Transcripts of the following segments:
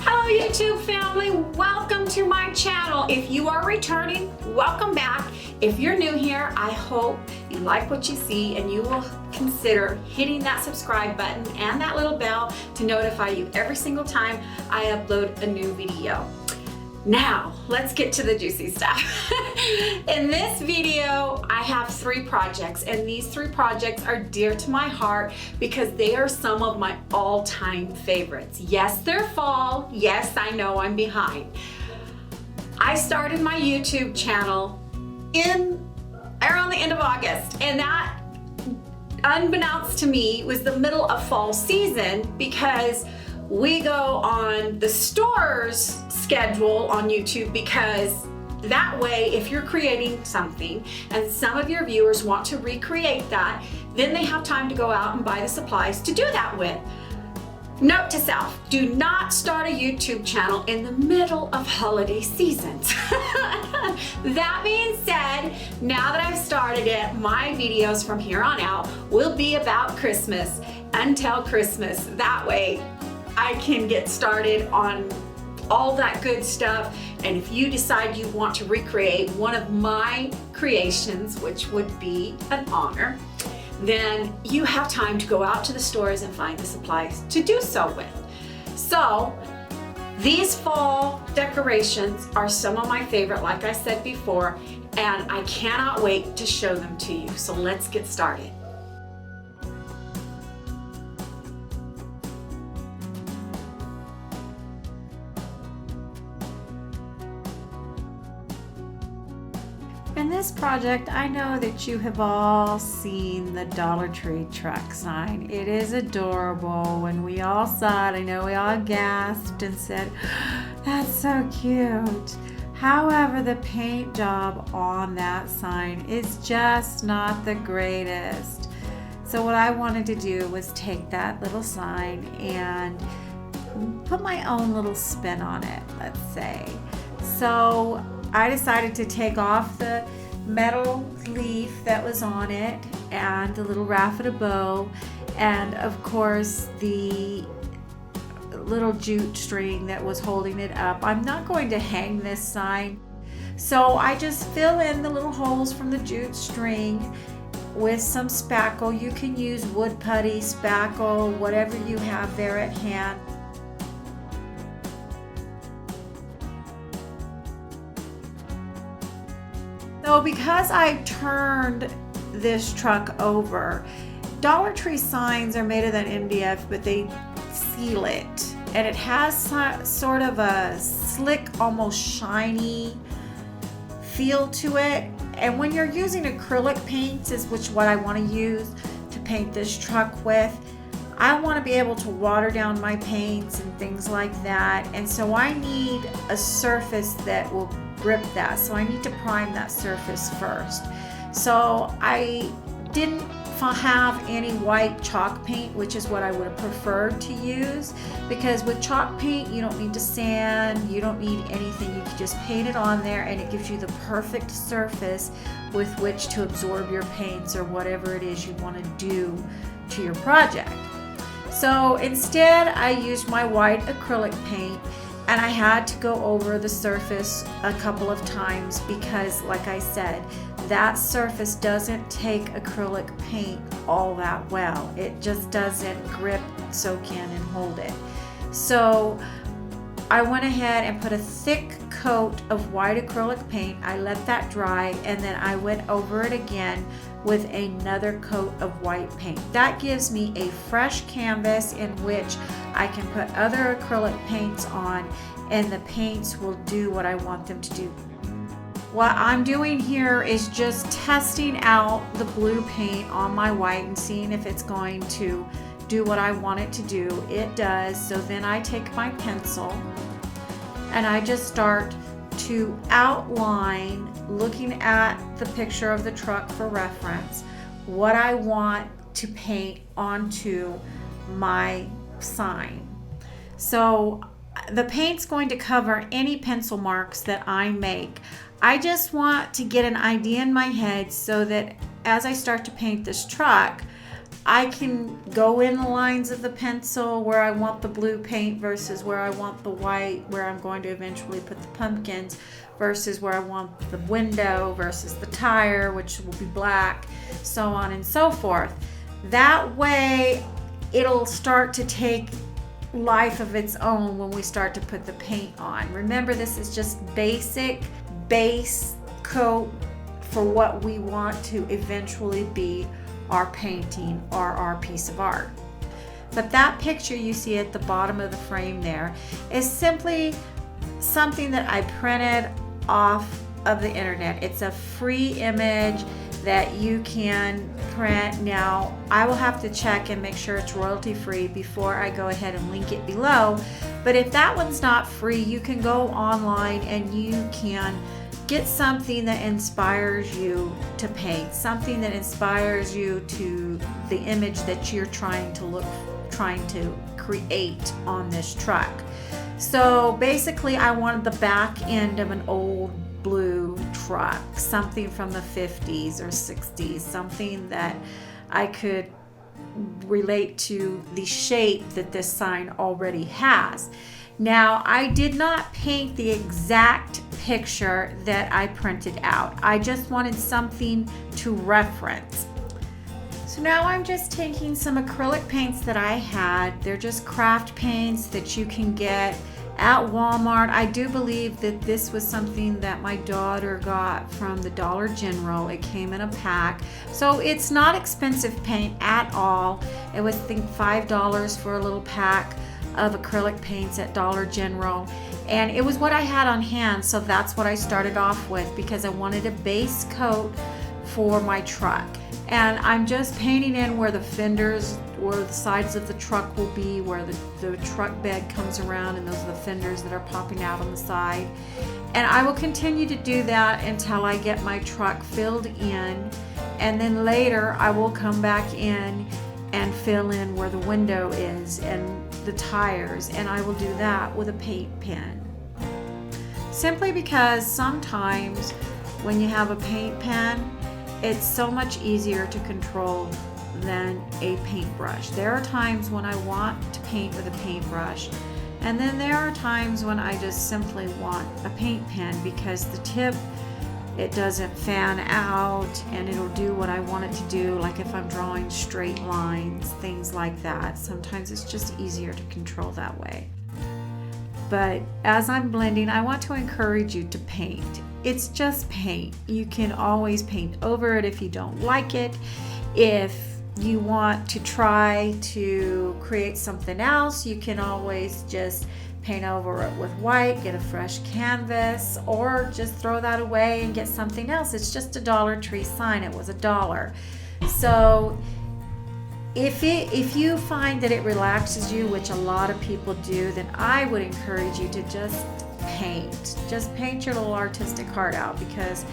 Hello YouTube family, welcome to my channel. If you are returning, welcome back. If you're new here, I hope you like what you see and you will consider hitting that subscribe button and that little bell to notify you every single time I upload a new video. Now, let's get to the juicy stuff. In this video, I have 3 projects, and these 3 projects are dear to my heart because they are some of my all-time favorites. Yes, they're fall. Yes, I know I'm behind. I started my YouTube channel around the end of August, and that, unbeknownst to me, was the middle of fall season because we go on the store's schedule on YouTube, because that way if you're creating something and some of your viewers want to recreate that, then they have time to go out and buy the supplies to do that with. Note to self, do not start a YouTube channel in the middle of holiday seasons. That being said, now that I've started it, my videos from here on out will be about Christmas until Christmas. That way I can get started on all that good stuff. And if you decide you want to recreate one of my creations, which would be an honor, then you have time to go out to the stores and find the supplies to do so with. So these fall decorations are some of my favorite, like I said before, and I cannot wait to show them to you. So let's get started. In this project, I know that you have all seen the Dollar Tree truck sign. It is adorable. When we all saw it, I know we all gasped and said, "That's so cute." However, the paint job on that sign is just not the greatest. So what I wanted to do was take that little sign and put my own little spin on it, let's say. So I decided to take off the metal leaf that was on it and the little raffia bow, and of course the little jute string that was holding it up. I'm not going to hang this sign, so I just fill in the little holes from the jute string with some spackle. You can use wood putty, spackle, whatever you have there at hand. So because I turned this truck over, Dollar Tree signs are made of that MDF, but they seal it. And it has sort of a slick, almost shiny feel to it. And when you're using acrylic paints, is what I want to use to paint this truck with, I want to be able to water down my paints and things like that. And so I need a surface that will grip that. So I need to prime that surface first. So I didn't have any white chalk paint, which is what I would have preferred to use, because with chalk paint you don't need to sand, you don't need anything. You can just paint it on there and it gives you the perfect surface with which to absorb your paints or whatever it is you want to do to your project. So instead I used my white acrylic paint, and I had to go over the surface a couple of times because, like I said, that surface doesn't take acrylic paint all that well. It just doesn't grip, soak in, and hold it. So I went ahead and put a thick coat of white acrylic paint. I let that dry, and then I went over it again with another coat of white paint. That gives me a fresh canvas in which I can put other acrylic paints on, and the paints will do what I want them to do. What I'm doing here is just testing out the blue paint on my white and seeing if it's going to do what I want it to do. It does. So then I take my pencil and I just start to outline, looking at the picture of the truck for reference, what I want to paint onto my sign. So the paint's going to cover any pencil marks that I make. I just want to get an idea in my head so that as I start to paint this truck, I can go in the lines of the pencil where I want the blue paint versus where I want the white, where I'm going to eventually put the pumpkins, versus where I want the window versus the tire, which will be black, so on and so forth. That way it'll start to take life of its own when we start to put the paint on. Remember, this is just basic base coat for what we want to eventually be our painting or our piece of art. But that picture you see at the bottom of the frame there is simply something that I printed off of the internet. It's a free image that you can print. Now, I will have to check and make sure it's royalty free before I go ahead and link it below. But if that one's not free, you can go online and you can get something that inspires you to paint, something that inspires you to the image that you're trying to create on this truck. So basically, I wanted the back end of an old blue truck, something from the 50s or 60s, something that I could relate to the shape that this sign already has. Now, I did not paint the exact picture that I printed out. I just wanted something to reference. So now I'm just taking some acrylic paints that I had. They're just craft paints that you can get at Walmart. I do believe that this was something that my daughter got from the Dollar General. It came in a pack. So it's not expensive paint at all. It was, I think, $5 for a little pack of acrylic paints at Dollar General, and it was what I had on hand, so that's what I started off with because I wanted a base coat for my truck. And I'm just painting in where the fenders, where the sides of the truck will be, where the truck bed comes around, and those are the fenders that are popping out on the side. And I will continue to do that until I get my truck filled in, and then later I will come back in and fill in where the window is and the tires, and I will do that with a paint pen. Simply because sometimes when you have a paint pen, it's so much easier to control than a paintbrush. There are times when I want to paint with a paintbrush, and then there are times when I just simply want a paint pen because the tip, it doesn't fan out and it'll do what I want it to do, like if I'm drawing straight lines, things like that. Sometimes it's just easier to control that way. But as I'm blending, I want to encourage you to paint. It's just paint. You can always paint over it if you don't like it. If you want to try to create something else, you can always just paint over it with white, get a fresh canvas, or just throw that away and get something else. It's just a Dollar Tree sign. It was $1. So if you find that it relaxes you, which a lot of people do, then I would encourage you to just paint. Just paint your little artistic heart out because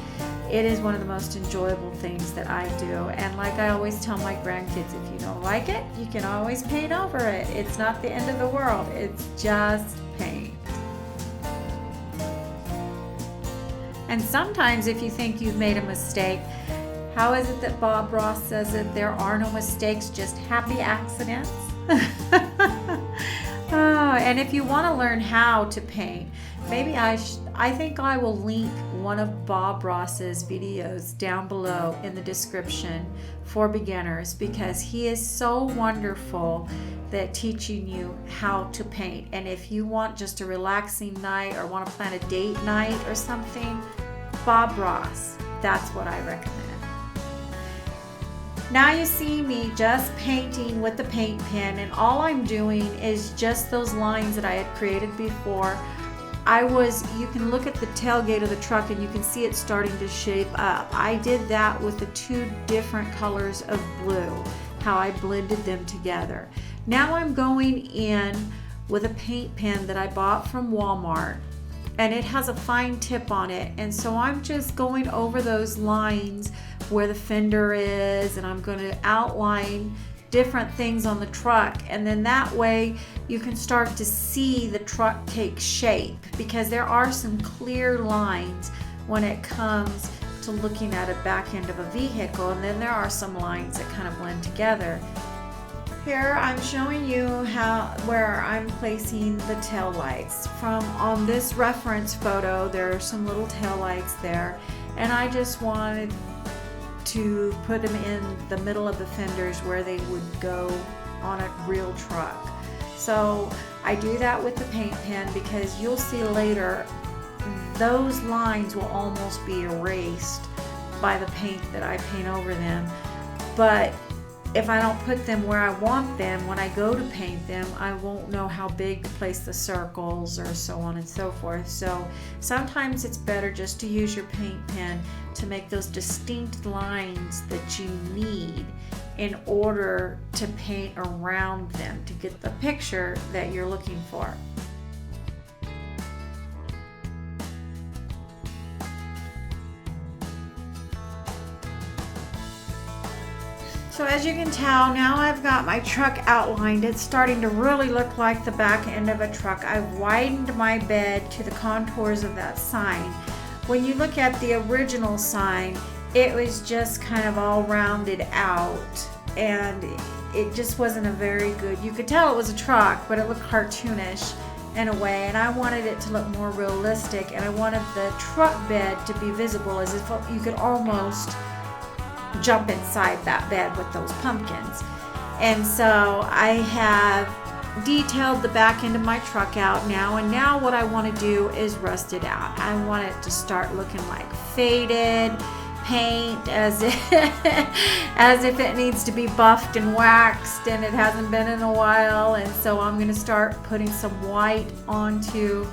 it is one of the most enjoyable things that I do. And like I always tell my grandkids, if you don't like it, you can always paint over it. It's not the end of the world. It's just paint. And sometimes if you think you've made a mistake, how is it that Bob Ross says that there are no mistakes, just happy accidents? And if you want to learn how to paint, maybe I think I will link one of Bob Ross's videos down below in the description for beginners because he is so wonderful at teaching you how to paint. And if you want just a relaxing night or want to plan a date night or something, Bob Ross, that's what I recommend. Now you see me just painting with the paint pen, and all I'm doing is just those lines that I had created before. You can look at the tailgate of the truck and you can see it starting to shape up. I did that with the two different colors of blue, how I blended them together. Now I'm going in with a paint pen that I bought from Walmart, and it has a fine tip on it, and so I'm just going over those lines where the fender is, and I'm going to outline different things on the truck, and then that way you can start to see the truck take shape because there are some clear lines when it comes to looking at a back end of a vehicle, and then there are some lines that kind of blend together. Here I'm showing you where I'm placing the tail lights. On this reference photo, there are some little tail lights there, and I just wanted to put them in the middle of the fenders where they would go on a real truck. So I do that with the paint pen because you'll see later those lines will almost be erased by the paint that I paint over them. But if I don't put them where I want them, when I go to paint them, I won't know how big to place the circles or so on and so forth. So sometimes it's better just to use your paint pen to make those distinct lines that you need in order to paint around them to get the picture that you're looking for. So as you can tell, now I've got my truck outlined. It's starting to really look like the back end of a truck. I've widened my bed to the contours of that sign. When you look at the original sign, it was just kind of all rounded out, and it just wasn't a very good, you could tell it was a truck, but it looked cartoonish in a way, and I wanted it to look more realistic, and I wanted the truck bed to be visible as if you could almost jump inside that bed with those pumpkins. And so I have detailed the back end of my truck out now, and now what I want to do is rust it out. I want it to start looking like faded paint, as if it needs to be buffed and waxed and it hasn't been in a while. And so I'm going to start putting some white onto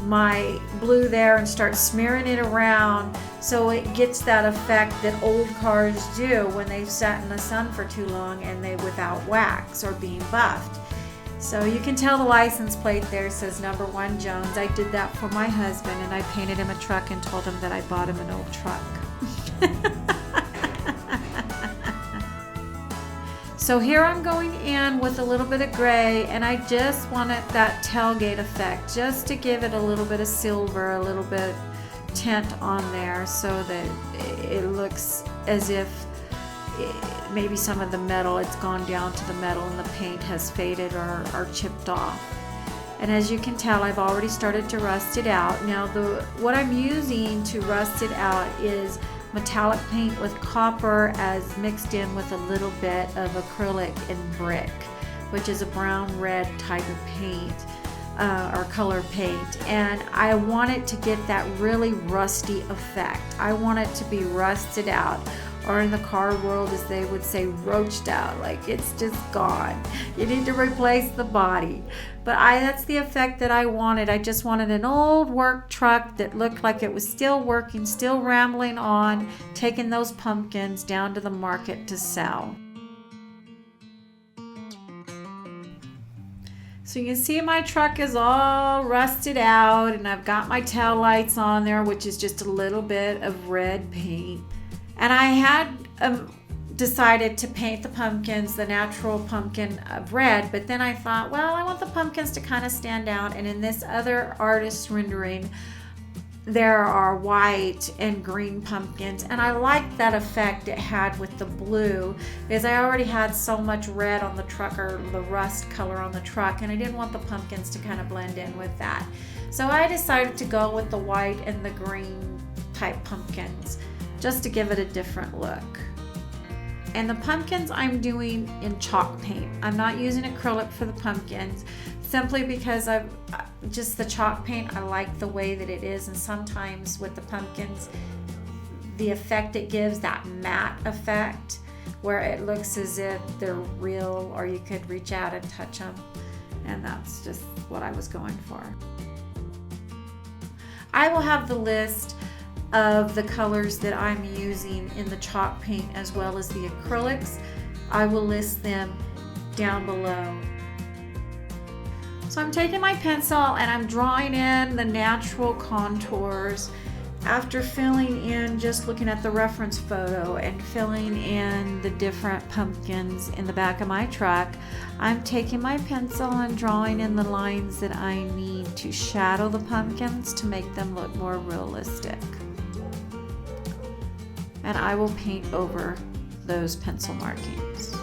my blue there and start smearing it around so it gets that effect that old cars do when they've sat in the sun for too long and they without wax or being buffed. So you can tell the license plate there says number 1 Jones. I did that for my husband, and I painted him a truck and told him that I bought him an old truck. So here I'm going in with a little bit of gray, and I just wanted that tailgate effect, just to give it a little bit of silver, a little bit tint on there, so that it looks as if maybe some of the metal, it's gone down to the metal and the paint has faded or chipped off. And as you can tell, I've already started to rust it out. Now what I'm using to rust it out is metallic paint with copper as mixed in with a little bit of acrylic and brick, which is a brown red type of paint or color paint. And I want it to get that really rusty effect. I want it to be rusted out, or in the car world, as they would say, roached out, like it's just gone. You need to replace the body. But that's the effect that I wanted. I just wanted an old work truck that looked like it was still working, still rambling on, taking those pumpkins down to the market to sell. So you can see my truck is all rusted out, and I've got my tail lights on there, which is just a little bit of red paint. And I had decided to paint the pumpkins, the natural pumpkin of red, but then I thought, well, I want the pumpkins to kind of stand out. And in this other artist's rendering, there are white and green pumpkins, and I liked that effect it had with the blue, because I already had so much red on the truck, or the rust color on the truck, and I didn't want the pumpkins to kind of blend in with that. So I decided to go with the white and the green type pumpkins, just to give it a different look. And the pumpkins I'm doing in chalk paint. I'm not using acrylic for the pumpkins, simply because just the chalk paint, I like the way that it is. And sometimes with the pumpkins, the effect it gives, that matte effect, where it looks as if they're real, or you could reach out and touch them. And that's just what I was going for. I will have the list of the colors that I'm using in the chalk paint as well as the acrylics. I will list them down below. So I'm taking my pencil and I'm drawing in the natural contours after filling in, just looking at the reference photo and filling in the different pumpkins in the back of my truck. I'm taking my pencil and drawing in the lines that I need to shadow the pumpkins to make them look more realistic. And I will paint over those pencil markings.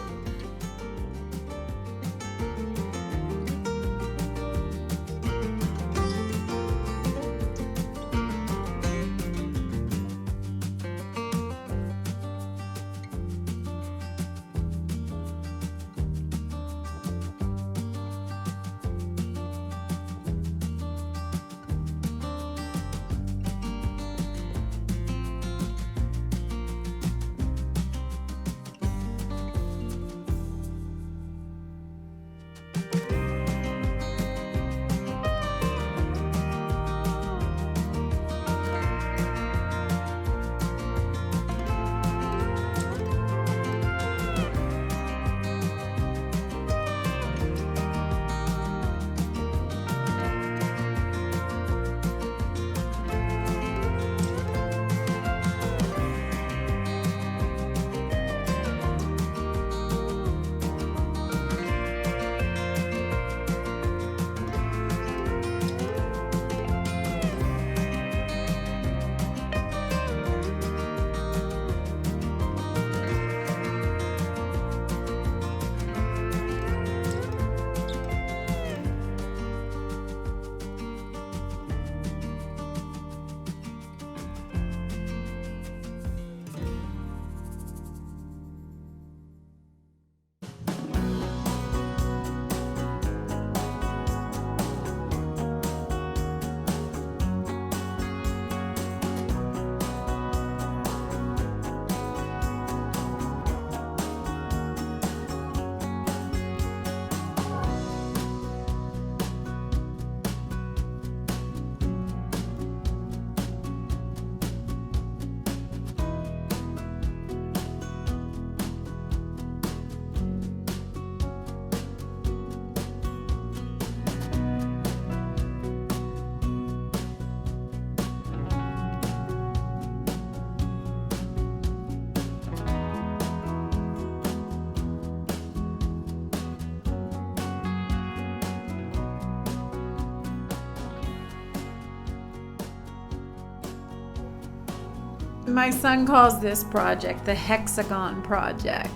My son calls this project the Hexagon project.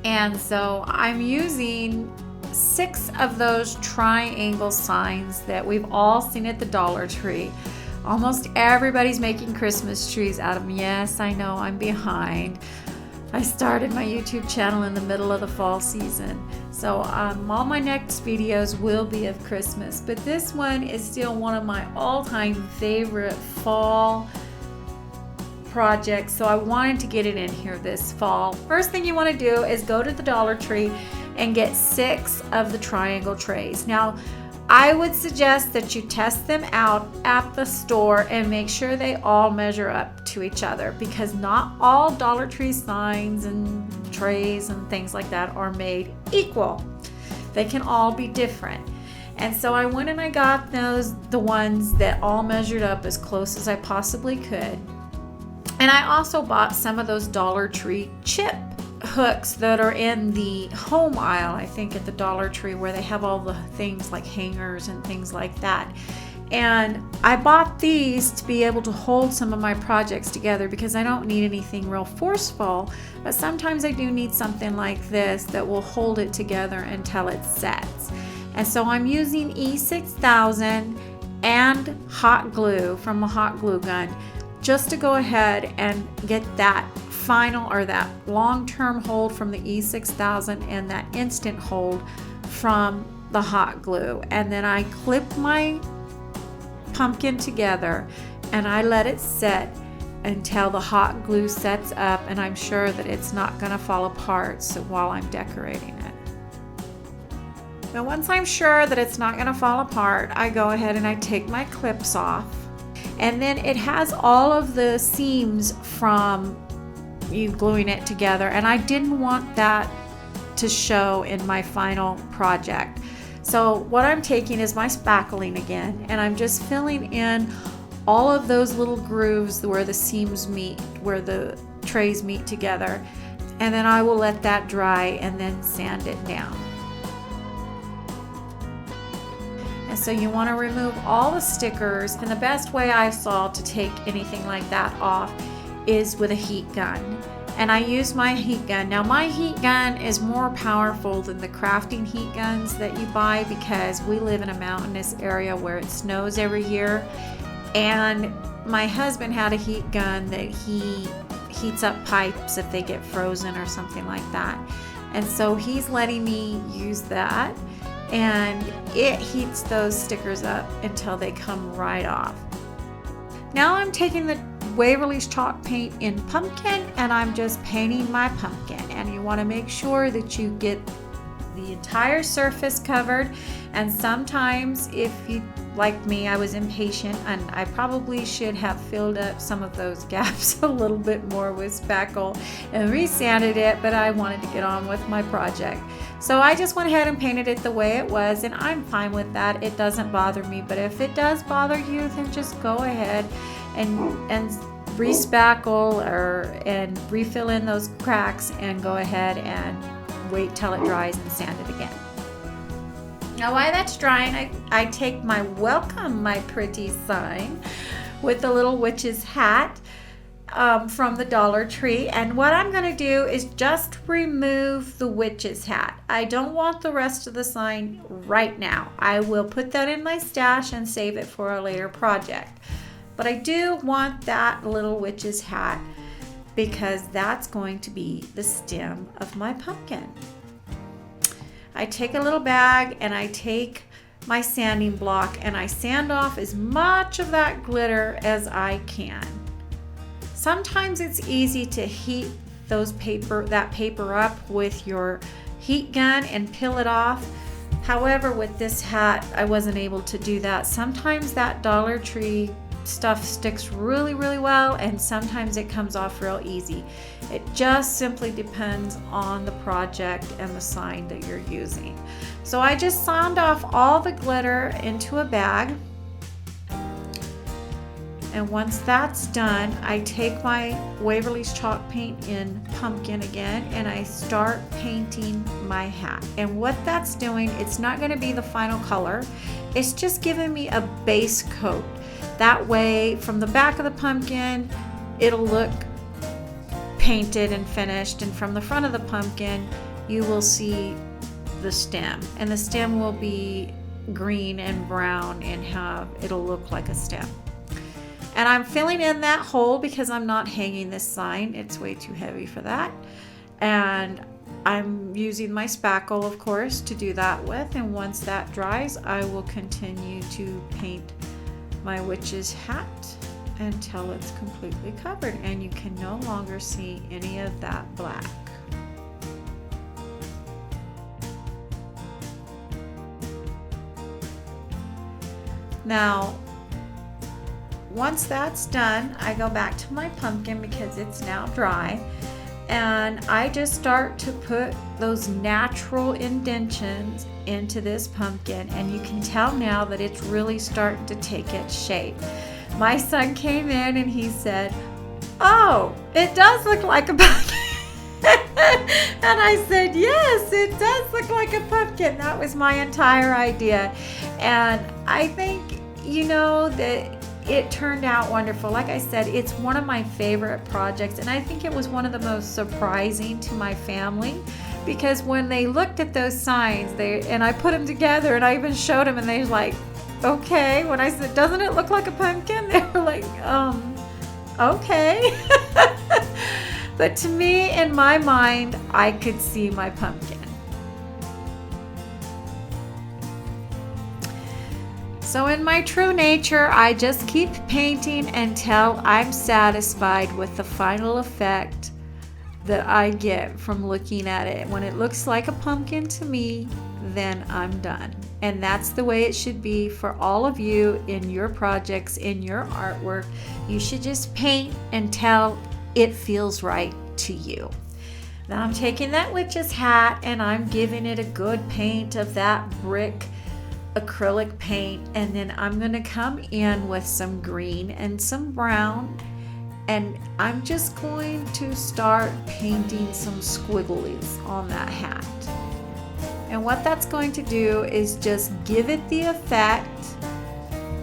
And so I'm using 6 of those triangle signs that we've all seen at the Dollar Tree. Almost everybody's making Christmas trees out of them. Yes, I know I'm behind. I started my YouTube channel in the middle of the fall season. So all my next videos will be of Christmas, but this one is still one of my all-time favorite fall projects. So I wanted to get it in here this fall. First thing you want to do is go to the Dollar Tree and get 6 of the triangle trays. Now, I would suggest that you test them out at the store and make sure they all measure up to each other, because not all Dollar Tree signs and trays and things like that are made equal. They can all be different. And so I went and I got the ones that all measured up as close as I possibly could. And I also bought some of those Dollar Tree chip hooks that are in the home aisle, I think, at the Dollar Tree, where they have all the things like hangers and things like that. And I bought these to be able to hold some of my projects together, because I don't need anything real forceful, but sometimes I do need something like this that will hold it together until it sets. And so I'm using E6000 and hot glue from a hot glue gun just to go ahead and get that final, or that long-term hold from the E6000 and that instant hold from the hot glue. And then I clip my pumpkin together and I let it set until the hot glue sets up, and I'm sure that it's not going to fall apart while I'm decorating it. Now, once I'm sure that it's not going to fall apart, I go ahead and I take my clips off, and then it has all of the seams from you gluing it together, and I didn't want that to show in my final project. So what I'm taking is my spackling again, and I'm just filling in all of those little grooves where the seams meet, where the trays meet together, and then I will let that dry and then sand it down. And so you want to remove all the stickers, and the best way I saw to take anything like that off is with a heat gun. And I use my heat gun. Now, my heat gun is more powerful than the crafting heat guns that you buy, because we live in a mountainous area where it snows every year. And my husband had a heat gun that he heats up pipes if they get frozen or something like that. And so he's letting me use that, and it heats those stickers up until they come right off. Now I'm taking the Waverly's chalk paint in pumpkin, and I'm just painting my pumpkin. And you want to make sure that you get the entire surface covered. And sometimes, if you, like me, I was impatient, and I probably should have filled up some of those gaps a little bit more with spackle and resanded it, but I wanted to get on with my project. So I just went ahead and painted it the way it was, and I'm fine with that. It doesn't bother me, but if it does bother you, then just go ahead and re-spackle and refill in those cracks, and go ahead and wait till it dries and sand it again. Now, while that's drying, I take my Welcome My Pretties sign with the little witch's hat from the Dollar Tree, and what I'm going to do is just remove the witch's hat. I don't want the rest of the sign right now. I will put that in my stash and save it for a later project. But I do want that little witch's hat, because that's going to be the stem of my pumpkin. I take a little bag and I take my sanding block and I sand off as much of that glitter as I can. Sometimes it's easy to heat that paper up with your heat gun and peel it off. However, with this hat, I wasn't able to do that. Sometimes that Dollar Tree stuff sticks really, really well, and sometimes it comes off real easy. It just simply depends on the project and the sign that you're using. So I just sand off all the glitter into a bag, and once that's done, I take my Waverly's chalk paint in pumpkin again, and I start painting my hat. And what that's doing, it's not going to be the final color, it's just giving me a base coat. That way, from the back of the pumpkin, it'll look painted and finished, and from the front of the pumpkin, you will see the stem, and the stem will be green and brown and it'll look like a stem. And I'm filling in that hole because I'm not hanging this sign. It's way too heavy for that. And I'm using my spackle, of course, to do that with. And once that dries, I will continue to paint my witch's hat until it's completely covered and you can no longer see any of that black. Now, once that's done, I go back to my pumpkin because it's now dry, and I just start to put those natural indentions into this pumpkin, and you can tell now that it's really starting to take its shape. My son came in and he said, "Oh, it does look like a pumpkin." And I said, "Yes, it does look like a pumpkin." That was my entire idea. And I think, that it turned out wonderful. Like I said, it's one of my favorite projects, and I think it was one of the most surprising to my family, because when they looked at those signs, and I put them together, and I even showed them, and they were like, "Okay." When I said, "Doesn't it look like a pumpkin?" They were like, "Okay." But to me, in my mind, I could see my pumpkin. So in my true nature, I just keep painting until I'm satisfied with the final effect that I get from looking at it. When it looks like a pumpkin to me, then I'm done. And that's the way it should be for all of you in your projects, in your artwork. You should just paint until it feels right to you. Now I'm taking that witch's hat and I'm giving it a good paint of that brick acrylic paint, and then I'm going to come in with some green and some brown, and I'm just going to start painting some squigglies on that hat. And what that's going to do is just give it the effect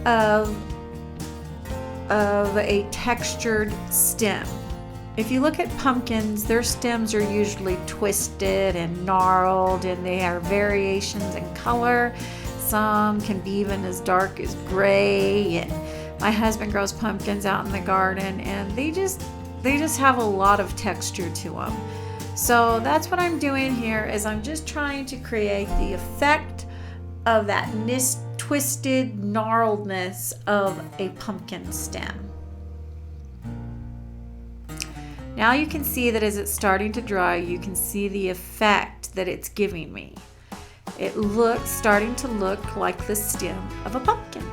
of a textured stem. If you look at pumpkins, their stems are usually twisted and gnarled, and they are variations in color. Some can be even as dark as gray, and my husband grows pumpkins out in the garden, and they just have a lot of texture to them. So that's what I'm doing here, is I'm just trying to create the effect of that twisted gnarledness of a pumpkin stem. Now you can see that as it's starting to dry, you can see the effect that it's giving me. It starting to look like the stem of a pumpkin.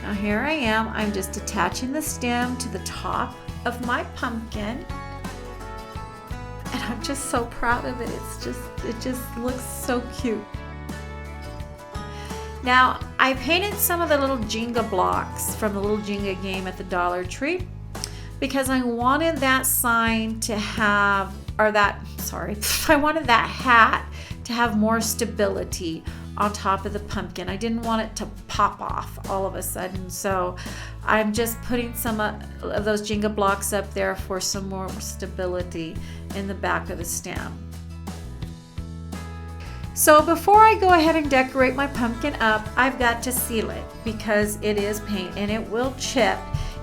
Now here I am, I'm just attaching the stem to the top of my pumpkin. And I'm just so proud of it. It just looks so cute. Now, I painted some of the little Jenga blocks from the little Jenga game at the Dollar Tree because I wanted that sign to have, I wanted that hat to have more stability on top of the pumpkin. I didn't want it to pop off all of a sudden. So I'm just putting some of those Jenga blocks up there for some more stability in the back of the stem. So before I go ahead and decorate my pumpkin up, I've got to seal it because it is paint and it will chip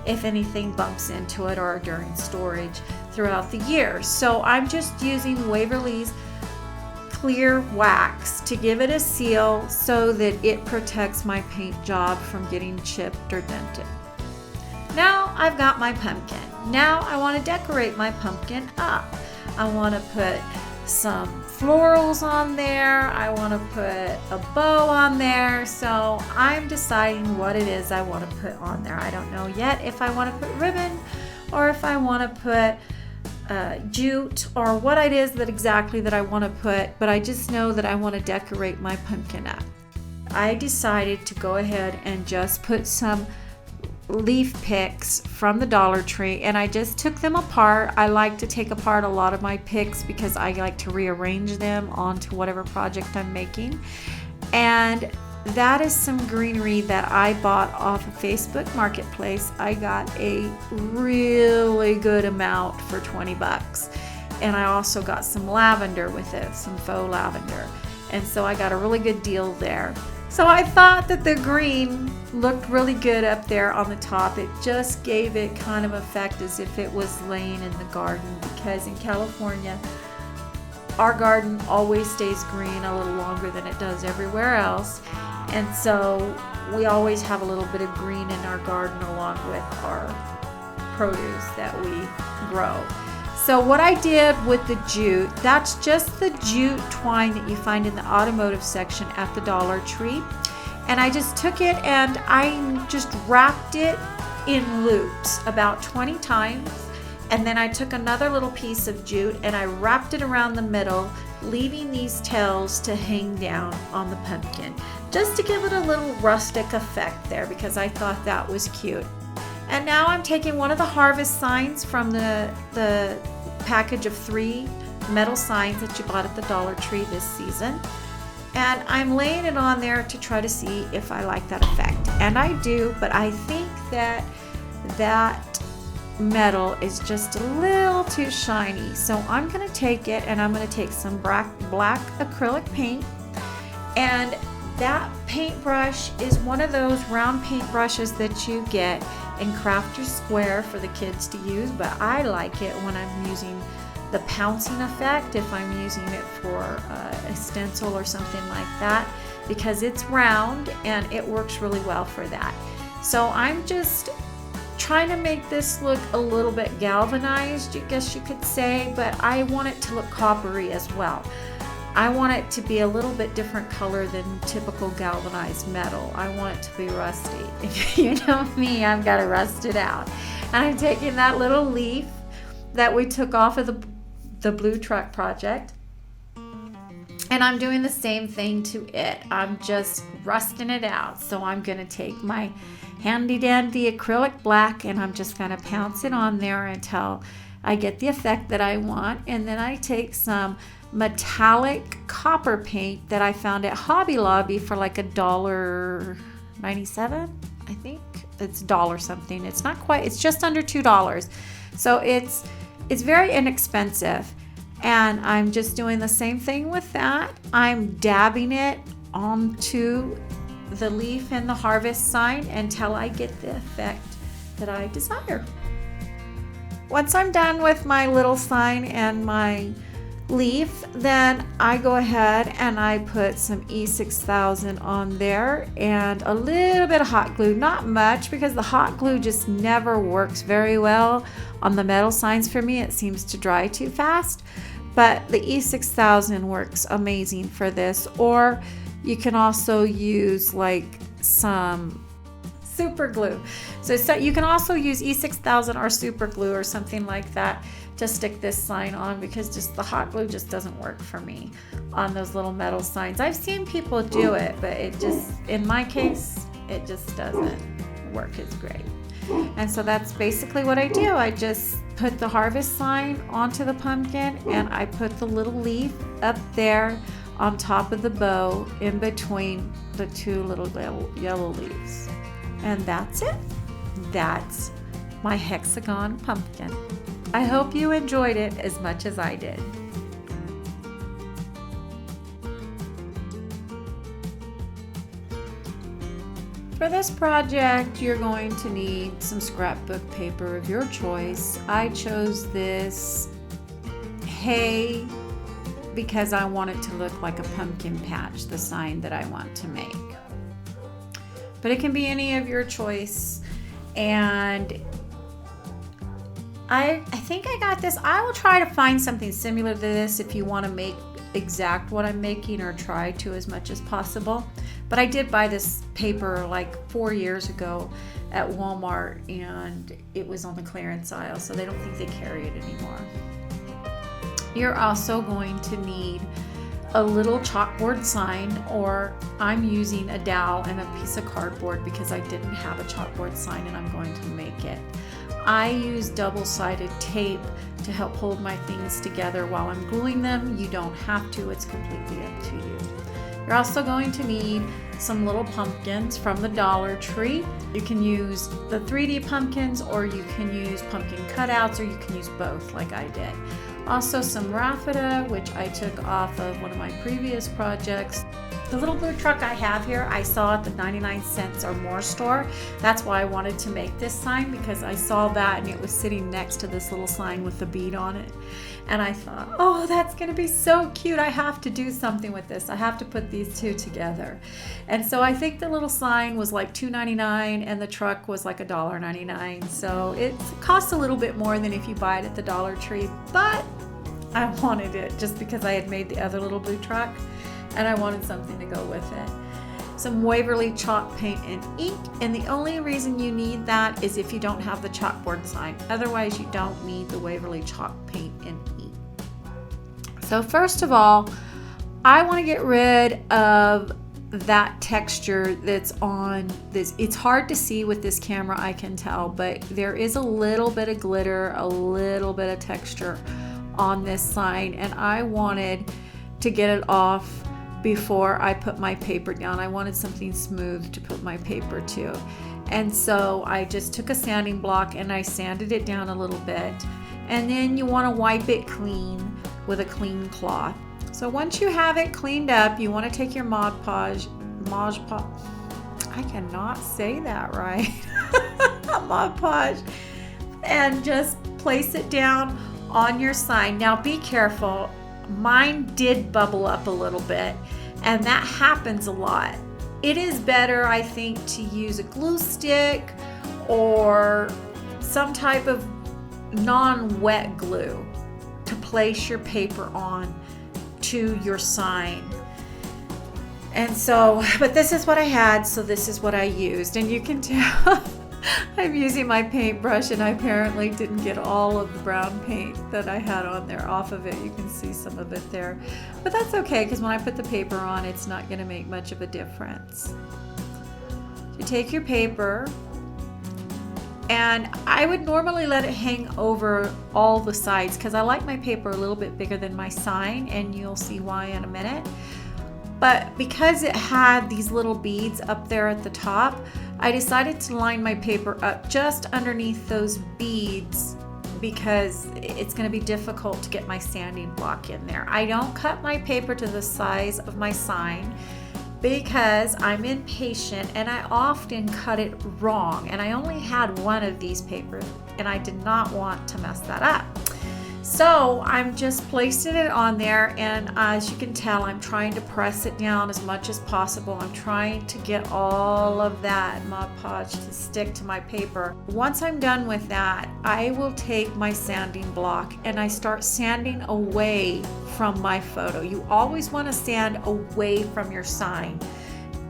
if anything bumps into it or during storage throughout the year. So I'm just using Waverly's clear wax to give it a seal so that it protects my paint job from getting chipped or dented. Now I've got my pumpkin. Now I want to decorate my pumpkin up. I want to put some florals on there. I want to put a bow on there. So I'm deciding what it is I want to put on there. I don't know yet if I want to put ribbon or if I want to put jute or what it is that I want to put, but I just know that I want to decorate my pumpkin up. I decided to go ahead and just put some leaf picks from the Dollar Tree, and I just took them apart. I like to take apart a lot of my picks because I like to rearrange them onto whatever project I'm making. And that is some greenery that I bought off of Facebook Marketplace. I got a really good amount for 20 bucks. And I also got some lavender with it, some faux lavender. And so I got a really good deal there. So I thought that the green looked really good up there on the top. It just gave it kind of effect as if it was laying in the garden, because in California, our garden always stays green a little longer than it does everywhere else. And so we always have a little bit of green in our garden along with our produce that we grow. So what I did with the jute, that's just the jute twine that you find in the automotive section at the Dollar Tree. And I just took it and I just wrapped it in loops about 20 times. And then I took another little piece of jute and I wrapped it around the middle, leaving these tails to hang down on the pumpkin, just to give it a little rustic effect there, because I thought that was cute. And now I'm taking one of the harvest signs from the package of 3 metal signs that you bought at the Dollar Tree this season, and I'm laying it on there to try to see if I like that effect. And I do, but I think that metal is just a little too shiny. So I'm going to take it and I'm going to take some black acrylic paint, and that paintbrush is one of those round paint brushes that you get in Crafter's Square for the kids to use, but I like it when I'm using the pouncing effect, if I'm using it for a stencil or something like that, because it's round and it works really well for that. So I'm just trying to make this look a little bit galvanized, I guess you could say, but I want it to look coppery as well. I want it to be a little bit different color than typical galvanized metal. I want it to be rusty. If you know me, I've got to rust it out. And I'm taking that little leaf that we took off of the blue truck project, and I'm doing the same thing to it. I'm just rusting it out. So I'm going to take my handy dandy acrylic black and I'm just going to pounce it on there until I get the effect that I want. And then I take some metallic copper paint that I found at Hobby Lobby for like $1.97. I think it's $1 something. It's not quite, it's just under $2. So it's very inexpensive. And I'm just doing the same thing with that. I'm dabbing it onto the leaf and the harvest sign until I get the effect that I desire. Once I'm done with my little sign and my leaf, then I go ahead and I put some E6000 on there and a little bit of hot glue, not much, because the hot glue just never works very well on the metal signs for me. It seems to dry too fast, but the E6000 works amazing for this. Or you can also use like some super glue. So you can also use E6000 or super glue or something like that to stick this sign on, because just the hot glue just doesn't work for me on those little metal signs. I've seen people do it, but it just, in my case, it just doesn't work as great. And so that's basically what I do. I just put the harvest sign onto the pumpkin and I put the little leaf up there on top of the bow in between the 2 little yellow leaves. And that's it. That's my hexagon pumpkin. I hope you enjoyed it as much as I did. For this project, you're going to need some scrapbook paper of your choice. I chose this hay because I want it to look like a pumpkin patch, the sign that I want to make. But it can be any of your choice. And I think I got this. I will try to find something similar to this if you want to make exact what I'm making, or try to as much as possible. But I did buy this paper like 4 years ago at Walmart, and it was on the clearance aisle, so they don't think they carry it anymore. You're also going to need a little chalkboard sign, or I'm using a dowel and a piece of cardboard because I didn't have a chalkboard sign and I'm going to make it. I use double-sided tape to help hold my things together while I'm gluing them. You don't have to, it's completely up to you. You're also going to need some little pumpkins from the Dollar Tree. You can use the 3D pumpkins, or you can use pumpkin cutouts, or you can use both like I did. Also some raffia, which I took off of one of my previous projects. The little blue truck I have here, I saw at the 99 cents or more store. That's why I wanted to make this sign, because I saw that and it was sitting next to this little sign with the bead on it. And I thought, oh, that's gonna be so cute. I have to do something with this. I have to put these two together. And so I think the little sign was like $2.99 and the truck was like $1.99. So it costs a little bit more than if you buy it at the Dollar Tree, but I wanted it just because I had made the other little blue truck and I wanted something to go with it. Some Waverly chalk paint and ink, and the only reason you need that is if you don't have the chalkboard sign. Otherwise, you don't need the Waverly chalk paint and ink. So first of all, I want to get rid of that texture that's on this. It's hard to see with this camera, I can tell, but there is a little bit of glitter, a little bit of texture on this sign, and I wanted to get it off before I put my paper down. I wanted something smooth to put my paper to. And so I just took a sanding block and I sanded it down a little bit. And then you want to wipe it clean with a clean cloth. So once you have it cleaned up, you want to take your I cannot say that right. Mod Podge, and just place it down on your sign. Now be careful. Mine did bubble up a little bit, and that happens a lot. It is better, I think, to use a glue stick or some type of non-wet glue to place your paper on to your sign. And so, but this is what I had, so this is what I used. And you can tell I'm using my paintbrush, and I apparently didn't get all of the brown paint that I had on there off of it. You can see some of it there, but that's okay, because when I put the paper on, it's not going to make much of a difference. You take your paper, and I would normally let it hang over all the sides because I like my paper a little bit bigger than my sign, and you'll see why in a minute. But because it had these little beads up there at the top, I decided to line my paper up just underneath those beads because it's going to be difficult to get my sanding block in there. I don't cut my paper to the size of my sign because I'm impatient and I often cut it wrong. And I only had one of these papers and I did not want to mess that up. So I'm just placing it on there, and as you can tell, I'm trying to press it down as much as possible. I'm trying to get all of that Mod Podge to stick to my paper. Once I'm done with that, I will take my sanding block and I start sanding away from my photo. You always want to sand away from your sign,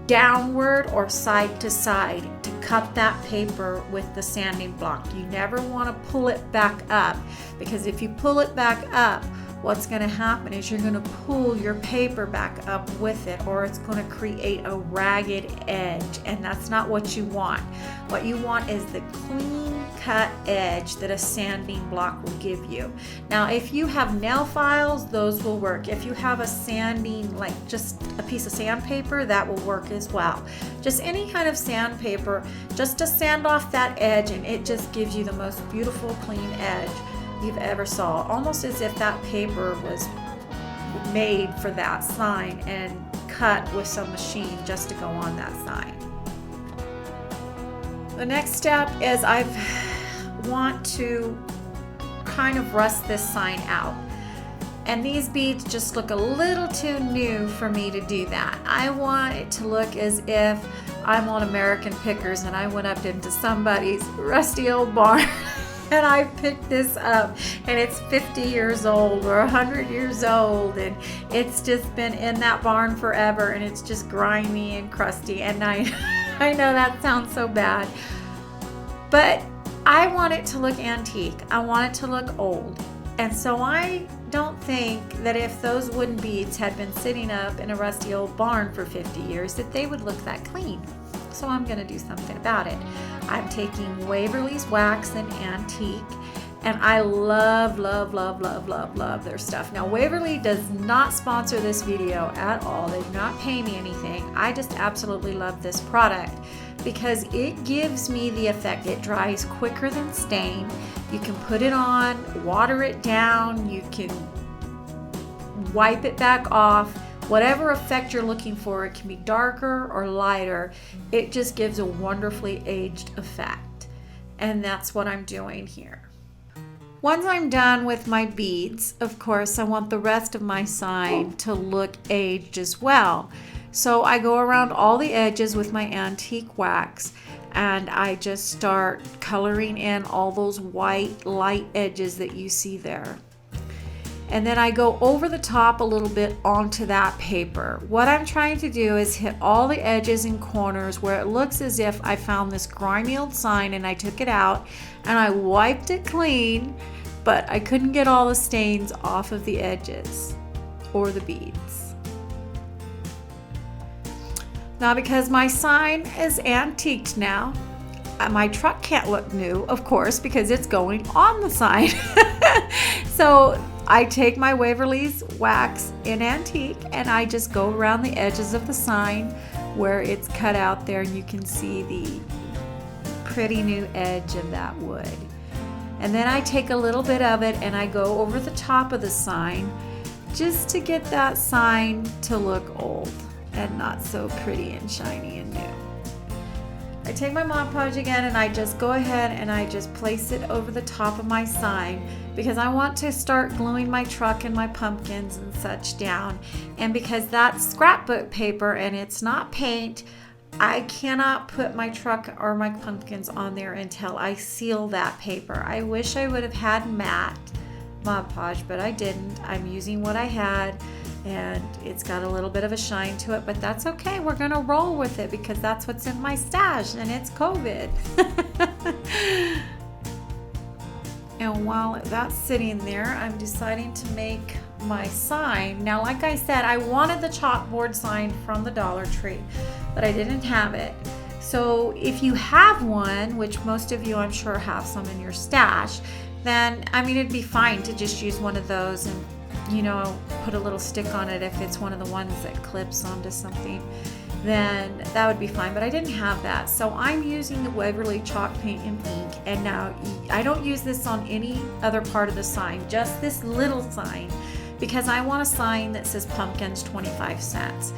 downward or side to side, to cut that paper with the sanding block. You never want to pull it back up, because if you pull it back up, what's going to happen is you're going to pull your paper back up with it, or it's going to create a ragged edge, and that's not what you want. What you want is the clean cut edge that a sanding block will give you. Now if you have nail files, those will work. If you have a sanding, like just a piece of sandpaper, that will work as well. Just any kind of sandpaper, just to sand off that edge, and it just gives you the most beautiful clean edge you've ever saw. Almost as if that paper was made for that sign and cut with some machine just to go on that sign. The next step is I want to kind of rust this sign out. And these beads just look a little too new for me to do that. I want it to look as if I'm on American Pickers and I went up into somebody's rusty old barn and I picked this up, and it's 50 years old or 100 years old, and it's just been in that barn forever, and it's just grimy and crusty. And I know that sounds so bad, but I want it to look antique. I want it to look old. And so I don't think that if those wooden beads had been sitting up in a rusty old barn for 50 years that they would look that clean. So I'm going to do something about it. I'm taking Waverly's Wax and Antique, And I love, love, love, love, love, love their stuff. Now, Waverly does not sponsor this video at all. They do not pay me anything. I just absolutely love this product because it gives me the effect. It dries quicker than stain. You can put it on, water it down, you can wipe it back off. Whatever effect you're looking for, it can be darker or lighter. It just gives a wonderfully aged effect. And that's what I'm doing here. Once I'm done with my beads, of course, I want the rest of my sign to look aged as well. So I go around all the edges with my antique wax and I just start coloring in all those white light edges that you see there. And then I go over the top a little bit onto that paper. What I'm trying to do is hit all the edges and corners where it looks as if I found this grimy old sign and I took it out and I wiped it clean, but I couldn't get all the stains off of the edges or the beads. Now, because my sign is antiqued now, my truck can't look new, of course, because it's going on the sign. So I take my Waverly's wax in antique and I just go around the edges of the sign where it's cut out there and you can see the pretty new edge of that wood. And then I take a little bit of it and I go over the top of the sign just to get that sign to look old and not so pretty and shiny and new. I take my Mod Podge again and I just go ahead and I just place it over the top of my sign because I want to start gluing my truck and my pumpkins and such down. And because that's scrapbook paper and it's not paint, I cannot put my truck or my pumpkins on there until I seal that paper. I wish I would have had matte Mod Podge, but I didn't. I'm using what I had. And it's got a little bit of a shine to it, but that's okay. We're gonna roll with it because that's what's in my stash and it's COVID. And while that's sitting there, I'm deciding to make my sign. Now, like I said, I wanted the chalkboard sign from the Dollar Tree, but I didn't have it. So if you have one, which most of you I'm sure have some in your stash, then I mean, it'd be fine to just use one of those and, you know, put a little stick on it if it's one of the ones that clips onto something, then that would be fine, but I didn't have that. So I'm using the Waverly chalk paint and ink, and now I don't use this on any other part of the sign, just this little sign, because I want a sign that says pumpkins 25 cents,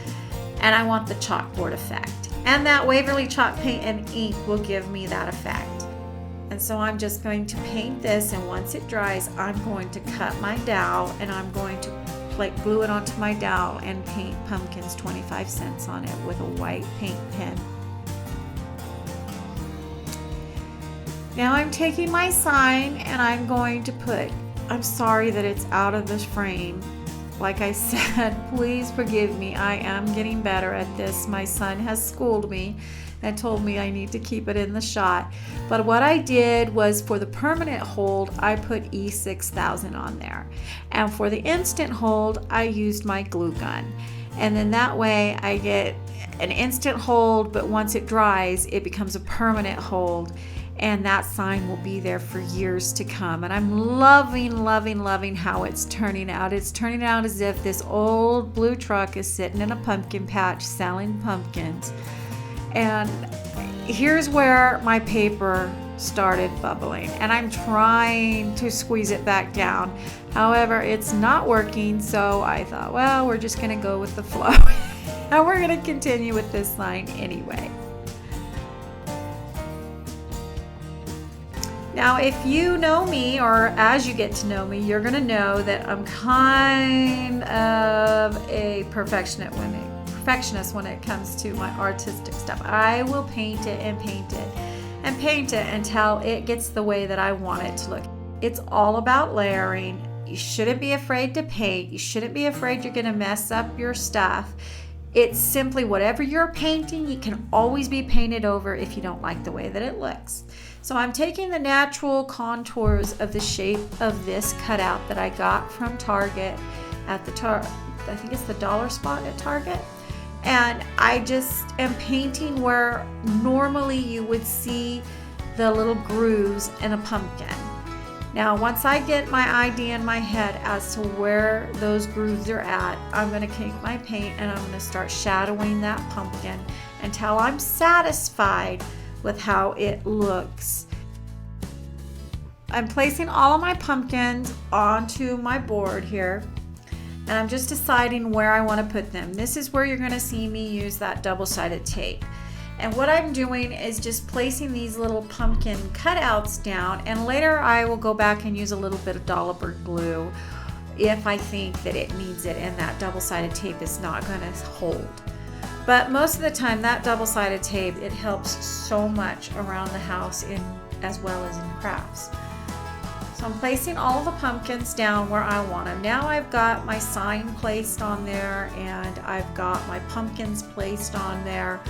and I want the chalkboard effect. And that Waverly chalk paint and ink will give me that effect. And so I'm just going to paint this, and once it dries, I'm going to cut my dowel and I'm going to glue it onto my dowel and paint pumpkins 25 cents on it with a white paint pen. Now I'm taking my sign and I'm going to put, I'm sorry that it's out of this frame. Like I said, please forgive me. I am getting better at this. My son has schooled me and told me I need to keep it in the shot. But what I did was, for the permanent hold, I put E6000 on there. And for the instant hold, I used my glue gun. And then that way I get an instant hold, but once it dries, it becomes a permanent hold. And that sign will be there for years to come. And I'm loving, loving, loving how it's turning out. It's turning out as if this old blue truck is sitting in a pumpkin patch selling pumpkins. And here's where my paper started bubbling, and I'm trying to squeeze it back down. However, it's not working, so I thought, well, we're just gonna go with the flow. And we're gonna continue with this sign anyway. Now, if you know me, or as you get to know me, you're gonna know that I'm kind of a perfectionist when it comes to my artistic stuff. I will paint it and paint it and paint it until it gets the way that I want it to look. It's all about layering. You shouldn't be afraid to paint. You shouldn't be afraid you're gonna mess up your stuff. It's simply whatever you're painting, you can always be painted over if you don't like the way that it looks. So I'm taking the natural contours of the shape of this cutout that I got from Target at I think it's the dollar spot at Target. And I just am painting where normally you would see the little grooves in a pumpkin. Now, once I get my idea in my head as to where those grooves are at, I'm going to take my paint and I'm going to start shadowing that pumpkin until I'm satisfied with how it looks. I'm placing all of my pumpkins onto my board here, and I'm just deciding where I want to put them. This is where you're going to see me use that double-sided tape. And what I'm doing is just placing these little pumpkin cutouts down, and later I will go back and use a little bit of dollar glue if I think that it needs it and that double-sided tape is not going to hold. But most of the time that double-sided tape, it helps so much around the house as well as in crafts. So I'm placing all of the pumpkins down where I want them. Now I've got my sign placed on there, and I've got my pumpkins placed on there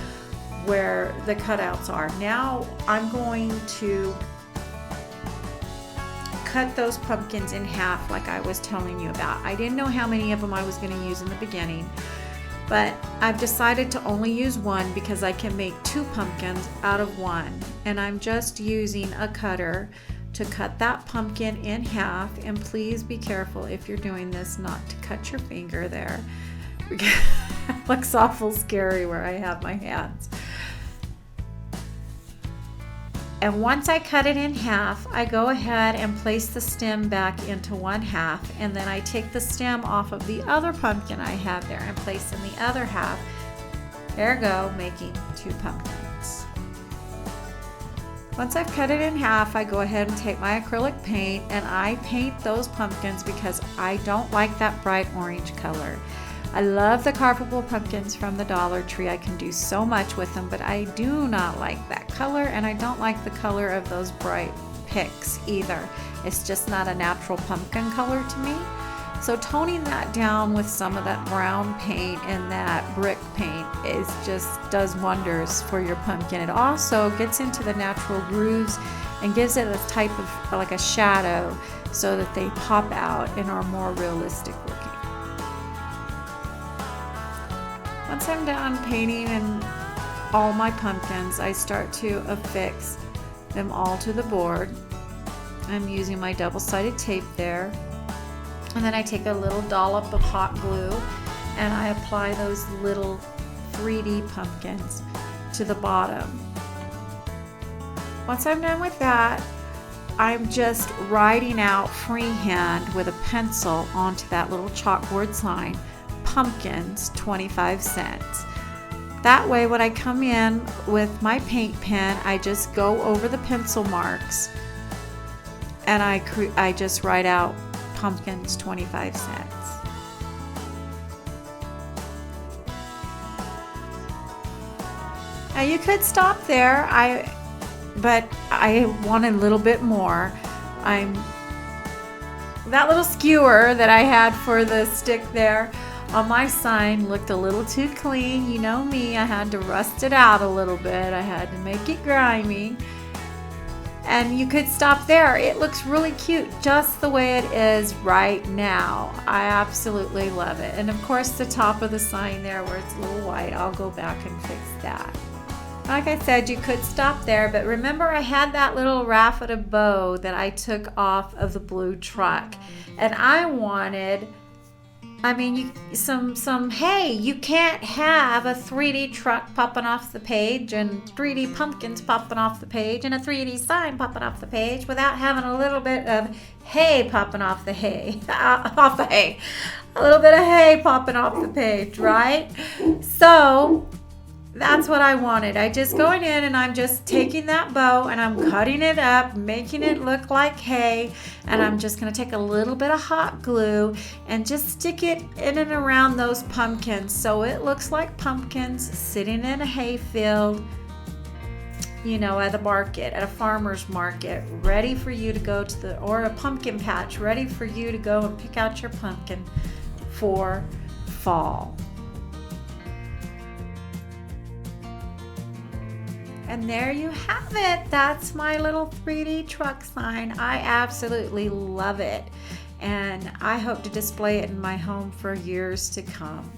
where the cutouts are. Now I'm going to cut those pumpkins in half like I was telling you about. I didn't know how many of them I was going to use in the beginning, but I've decided to only use one because I can make 2 pumpkins out of one. And I'm just using a cutter to cut that pumpkin in half. And please be careful if you're doing this not to cut your finger there, because it looks awful scary where I have my hands. And once I cut it in half, I go ahead and place the stem back into one half, and then I take the stem off of the other pumpkin I have there and place in the other half. There we go, making 2 pumpkins. Once I've cut it in half, I go ahead and take my acrylic paint and I paint those pumpkins because I don't like that bright orange color. I love the carvable pumpkins from the Dollar Tree. I can do so much with them, but I do not like that color, and I don't like the color of those bright picks either. It's just not a natural pumpkin color to me. So toning that down with some of that brown paint and that brick paint does wonders for your pumpkin. It also gets into the natural grooves and gives it a type of like a shadow so that they pop out and are more realistic looking. Once I'm done painting and all my pumpkins, I start to affix them all to the board. I'm using my double-sided tape there. And then I take a little dollop of hot glue and I apply those little 3D pumpkins to the bottom. Once I'm done with that, I'm just writing out freehand with a pencil onto that little chalkboard sign, pumpkins 25 cents. That way when I come in with my paint pen, I just go over the pencil marks and I just write out pumpkins 25 cents. Now you could stop there, but I want a little bit more. That little skewer that I had for the stick there on my sign looked a little too clean. You know me, I had to rust it out a little bit. I had to make it grimy. And you could stop there. It looks really cute just the way it is right now. I absolutely love it. And of course the top of the sign there where it's a little white, I'll go back and fix that. Like I said, you could stop there, but remember I had that little raffia bow that I took off of the blue truck. And I wanted, hey, you can't have a 3D truck popping off the page and 3D pumpkins popping off the page and a 3D sign popping off the page without having a little bit of hay popping off the hay, a little bit of hay popping off the page, right? So that's what I wanted. I just going in and I'm just taking that bow and I'm cutting it up, making it look like hay, and I'm just going to take a little bit of hot glue and just stick it in and around those pumpkins so it looks like pumpkins sitting in a hay field, at the market, at a farmer's market, ready for you to go to or a pumpkin patch, ready for you to go and pick out your pumpkin for fall. And there you have it. That's my little 3D truck sign. I absolutely love it. And I hope to display it in my home for years to come.